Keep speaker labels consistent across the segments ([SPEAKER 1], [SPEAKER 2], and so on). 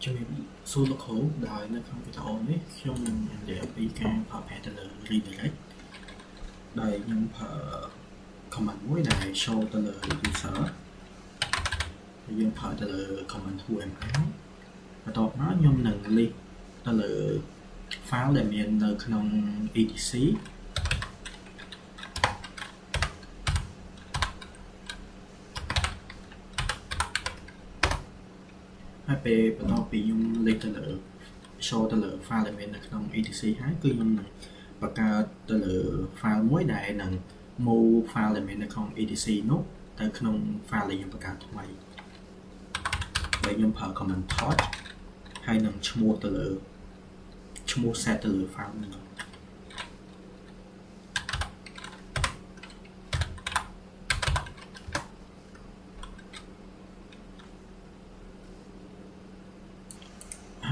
[SPEAKER 1] ជំរាបសួរលោកគ្រូដោយនៅក្នុងវីដេអូនេះខ្ញុំនឹងនិយាយអំពីការប្រើប្រាស់ទៅលើ redirect ដោយខ្ញុំប្រើ command មួយដែល show ទៅលើ user ហើយយើងប្រើទៅលើ command whomi បន្ទាប់មកខ្ញុំនឹង link ទៅលើ file ដែលមាននៅក្នុង etc ហើយពេលបន្ទាប់ពីខ្ញុំ link ទៅលើ show ទៅលើ file ដែលមាននៅក្នុង etc ហើយគឺខ្ញុំនឹងបង្កើតទៅលើ file មួយដែលនឹង move file ដែលមាននៅក្នុង etc នោះទៅក្នុង file ដែលខ្ញុំបង្កើតថ្មីដែលខ្ញុំប្រើ command torch ហើយនឹងឈ្មោះទៅលើឈ្មោះ set ទៅលើ file នេះ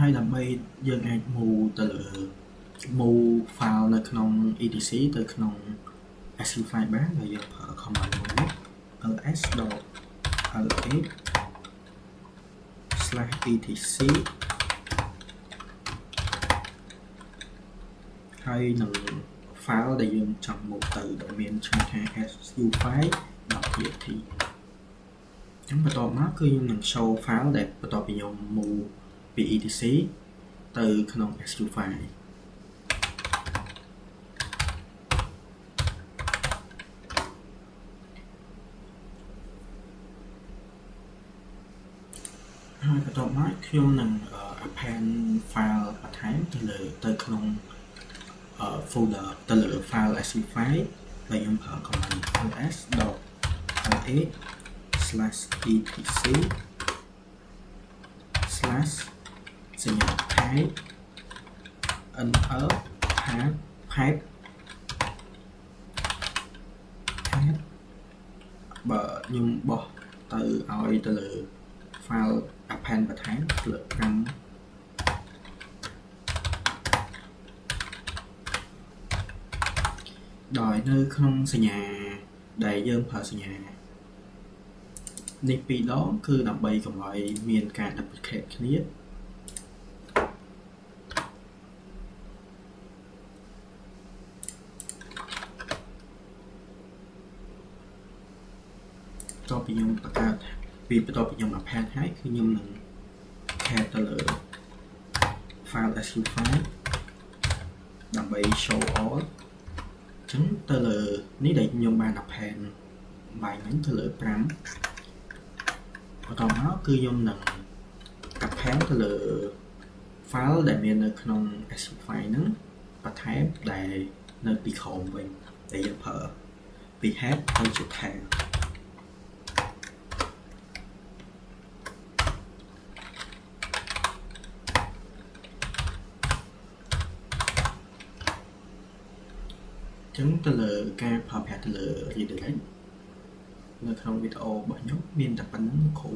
[SPEAKER 1] ហើយដើម្បីយើងអាច move ទៅលើ move file នៅក្នុង etc ទៅក្នុង sql file បានហើយយើងប្រើ command មួយនេះ ls.lx/etc ហើយនឹង file ដែលយើងចង់ move ទៅដែលមានឈ្មោះថា sql file.txt អញ្ចឹងបន្ទាប់មកគឺខ្ញុំនឹង show file ដែលបន្ទាប់ពីខ្ញុំ move ពី etc ទៅក្នុង sql file ហើយបន្ទាប់មកខ្ញុំនឹង append file បន្ថែមទៅក្នុង folder ទៅលើ file sql file ដែលខ្ញុំប្រើ command ls.lx/etc/ សញ្ញា type nl path បើខ្ញុំបោះទៅឲ្យទៅលើ file append បន្ថែមលើក5ដោយនៅក្នុងសញ្ញាដែលយើងប្រើសញ្ញានេះ2ដងគឺដើម្បីកុំឲ្យមានការ duplicate គ្នាបន្ទាប់ពីខ្ញុំបង្កើតបន្ទាប់ពីខ្ញុំ append ហើយគឺខ្ញុំនឹង add ទៅលើ file sql file ដើម្បី show all អញ្ចឹងទៅលើនេះដែលខ្ញុំបាន append បាយមិញទៅលើ5បន្ទាប់មកគឺខ្ញុំនឹង append ទៅលើ file ដែលមាននៅក្នុង sql file ហ្នឹងបន្ថែមដែលនៅពីក្រោមវិញដែលយើងប្រើពី head ទៅជា tailចឹងទៅលើការប្រើប្រាស់ទៅលើ redirect នៅក្នុងវីដេអូរបស់ខ្ញុំមានតែប៉ុណ្្នឹងគ្រូ